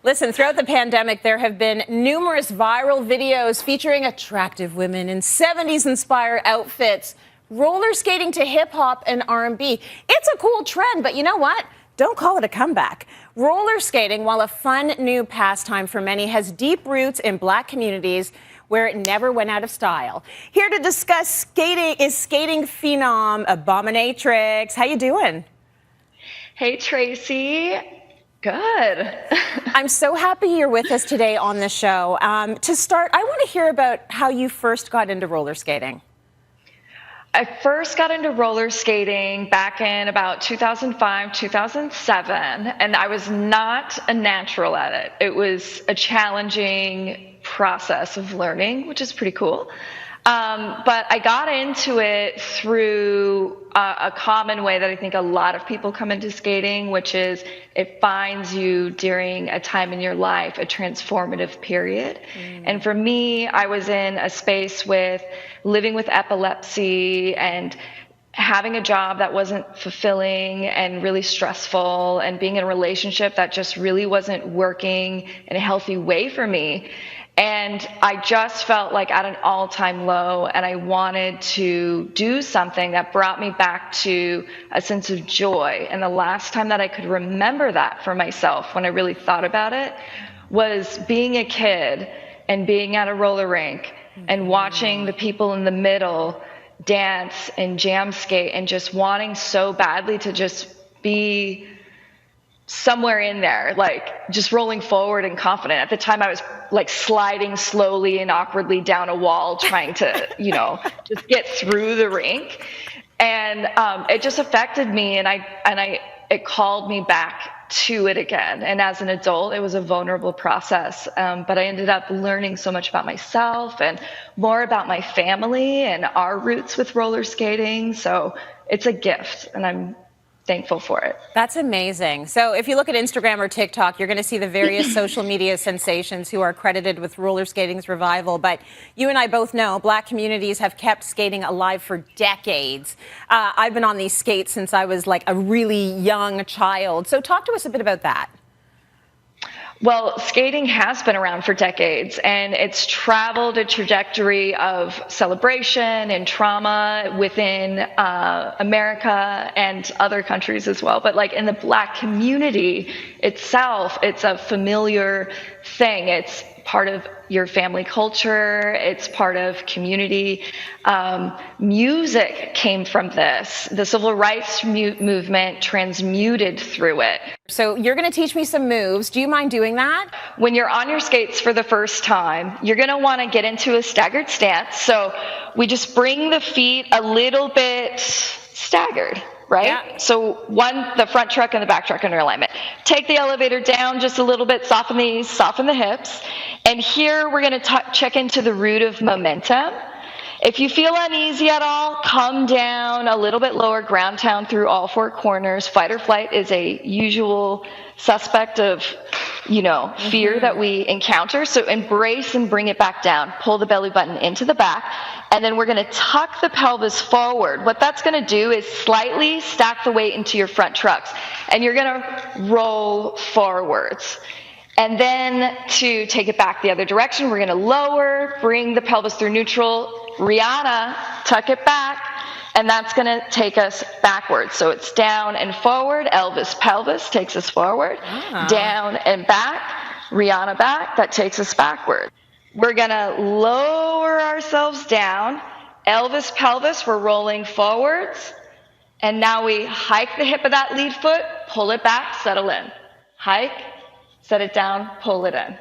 Listen, throughout the pandemic, there have been numerous viral videos featuring attractive women in 70s-inspired outfits, roller skating to hip-hop and R&B. It's a cool trend, but you know what? Don't call it a comeback. Roller skating, while a fun new pastime for many, has deep roots in Black communities where it never went out of style. Here to discuss skating is skating phenom Abominatrix. How you doing? Hey, Tracy. Good. I'm so happy you're with us today on the show. To start, I want to hear about how you first got into roller skating. I first got into roller skating back in about 2005, 2007, and I was not a natural at it. It was a challenging process of learning, which is pretty cool. But I got into it through a common way that I think a lot of people come into skating, which is it finds you during a time in your life, a transformative period. And for me, I was in a space with living with epilepsy and having a job that wasn't fulfilling and really stressful, and being in a relationship that just really wasn't working in a healthy way for me. And I just felt like at an all-time low, and I wanted to do something that brought me back to a sense of joy. And the last time that I could remember that for myself, when I really thought about it, was being a kid and being at a roller rink and watching the people in the middle dance and jam skate, and just wanting so badly to just be somewhere in there, like just rolling forward and confident. At the time, I was like sliding slowly and awkwardly down a wall, trying to, just get through the rink. And it just affected me, and it called me back to it again. And as an adult, it was a vulnerable process. But I ended up learning so much about myself and more about my family and our roots with roller skating. So it's a gift, and I'm thankful for it. That's amazing. So if you look at Instagram or TikTok, you're going to see the various social media sensations who are credited with roller skating's revival. But you and I both know Black communities have kept skating alive for decades. I've been on these skates since I was like a really young child. So talk to us a bit about that. Well, skating has been around for decades, and it's traveled a trajectory of celebration and trauma within America and other countries as well. But like in the Black community itself, it's a familiar thing. It's part of your family culture. It's part of community. Music came from this. The civil rights movement transmuted through it. So you're going to teach me some moves. Do you mind doing that? When you're on your skates for the first time, you're going to want to get into a staggered stance. So we just bring the feet a little bit staggered, right? Yeah. So the front truck and the back truck under alignment. Take the elevator down just a little bit, soften the knees, soften the hips. And here we're going to check into the root of momentum. If you feel uneasy at all, come down a little bit lower, ground down through all four corners. Fight or flight is a usual suspect of, fear that we encounter. So embrace and bring it back down. Pull the belly button into the back. And then we're going to tuck the pelvis forward. What that's going to do is slightly stack the weight into your front trucks. And you're going to roll forwards. And then to take it back the other direction, we're going to lower, bring the pelvis through neutral. Rihanna, tuck it back, and that's going to take us backwards. So it's down and forward, Elvis pelvis takes us forward, down and back, Rihanna back, that takes us backward. We're going to lower ourselves down, Elvis pelvis, we're rolling forwards, and now we hike the hip of that lead foot, pull it back, settle in. Hike, set it down, pull it in.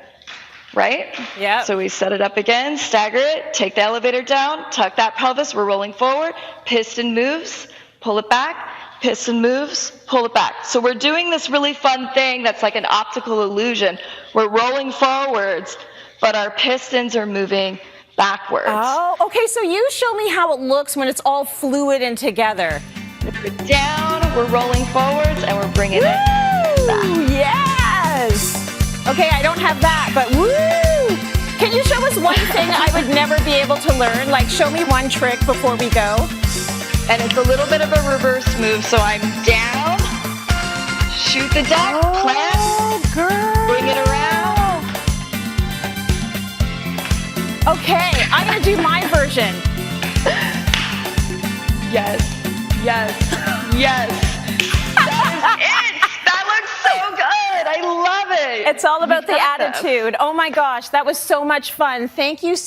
Right? Yeah. So we set it up again, stagger it, take the elevator down, tuck that pelvis, we're rolling forward, piston moves, pull it back, piston moves, pull it back. So we're doing this really fun thing that's like an optical illusion. We're rolling forwards, but our pistons are moving backwards. Oh, okay, so you show me how it looks when it's all fluid and together. We're down, we're rolling forwards, and we're bringing it back. Yes! Okay, I don't have that, but woo! Can you show us one thing I would never be able to learn? Like, show me one trick before we go. And it's a little bit of a reverse move, so I'm down, shoot the deck, plant, girl. bring it around, Okay, I'm going to do my version. Yes, yes, yes. That is it. That looks so good. I love it. It's all about the You got this. attitude. Oh my gosh, that was so much fun. Thank you so